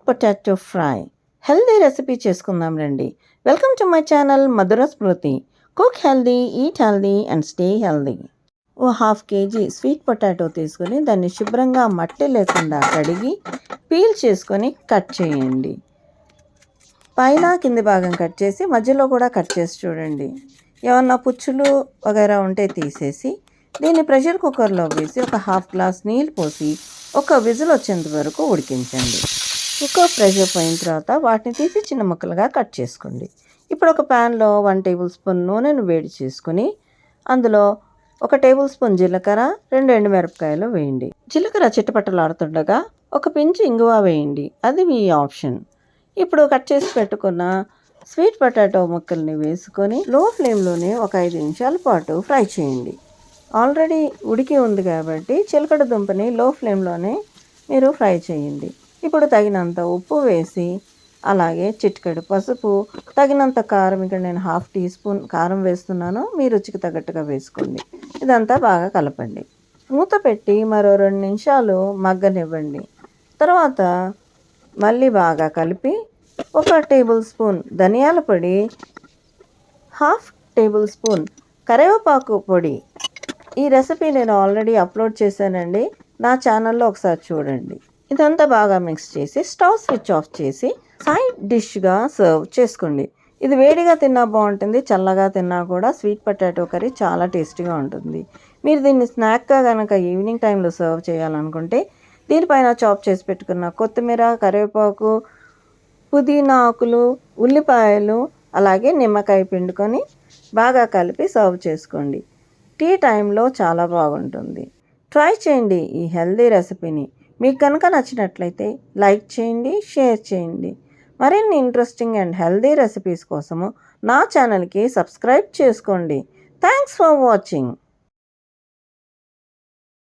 Potato fry healthy recipe చేసుకుందాం రండి. Welcome to my channel Madhura Smruthi. Cook healthy, eat healthy and stay healthy. ఓ 1/2 kg sweet potato తీసుకొని దాన్ని శుభ్రంగా మట్టి లేకుండా కడిగి పీల్ చేసుకొని కట్ చేయండి. పైన కింది భాగం కట్ చేసి మధ్యలో కూడా కట్ చేసి చూడండి. ఏమన్నా పుచ్చులు వగైరా ఉంటే తీసేసి దీన్ని ప్రెషర్ కుక్కర్లో వేసి ఒక 1/2 గ్లాస్ నీళ్ళు పోసి ఒక విజిల్ వచ్చేంత వరకు ఉడికించండి. కుక్కర్ ప్రెషర్ పోయిన తర్వాత వాటిని తీసి చిన్న ముక్కలుగా కట్ చేసుకోండి. ఇప్పుడు ఒక ప్యాన్లో 1 టేబుల్ స్పూన్ నూనెను వేడి చేసుకుని అందులో 1 టేబుల్ స్పూన్ జీలకర్ర, 2 ఎండుమిరపకాయలు వేయండి. జీలకర్ర చిట్టపట్టలాడుతుండగా ఒక పించు ఇంగువ వేయండి. అది మీ ఆప్షన్. ఇప్పుడు కట్ చేసి పెట్టుకున్న స్వీట్ పొటాటో ముక్కల్ని వేసుకొని లో ఫ్లేమ్లోనే ఒక 5 నిమిషాల పాటు ఫ్రై చేయండి. ఆల్రెడీ ఉడికి ఉంది కాబట్టి చిలకడ దుంపని లో ఫ్లేమ్లోనే మీరు ఫ్రై చేయండి. ఇప్పుడు తగినంత ఉప్పు వేసి అలాగే చిటికెడు పసుపు, తగినంత కారం, ఇక్కడ నేను 1/2 టీ స్పూన్ కారం వేస్తున్నాను, మీ రుచికి తగ్గట్టుగా వేసుకోండి. ఇదంతా బాగా కలపండి. మూత పెట్టి మరో 2 నిమిషాలు మగ్గనివ్వండి. తర్వాత మళ్ళీ బాగా కలిపి 1 టేబుల్ స్పూన్ ధనియాల పొడి, 1/2 టేబుల్ స్పూన్ కరివేపాకు పొడి. ఈ రెసిపీ నేను ఆల్రెడీ అప్లోడ్ చేశానండి, నా ఛానల్లో ఒకసారి చూడండి. ఇదంతా బాగా మిక్స్ చేసి స్టవ్ స్విచ్ ఆఫ్ చేసి సైడ్ డిష్గా సర్వ్ చేసుకోండి. ఇది వేడిగా తిన్నా బాగుంటుంది, చల్లగా తిన్నా కూడా స్వీట్ పొటాటో కర్రీ చాలా టేస్టీగా ఉంటుంది. మీరు దీన్ని స్నాక్గా కనుక ఈవినింగ్ టైంలో సర్వ్ చేయాలనుకుంటే దీనిపైన చాప్ చేసి పెట్టుకున్న కొత్తిమీర, కరివేపాకు, పుదీనా ఆకులు, ఉల్లిపాయలు అలాగే నిమ్మకాయ పిండుకొని బాగా కలిపి సర్వ్ చేసుకోండి. టీ టైంలో చాలా బాగుంటుంది. ట్రై చేయండి ఈ హెల్దీ రెసిపీని. మీకు కనుక నచ్చినట్లయితే లైక్ చేయండి, షేర్ చేయండి. మరిన్ని ఇంట్రెస్టింగ్ అండ్ హెల్దీ రెసిపీస్ కోసము నా ఛానల్కి సబ్స్క్రైబ్ చేసుకోండి. Thanks for watching.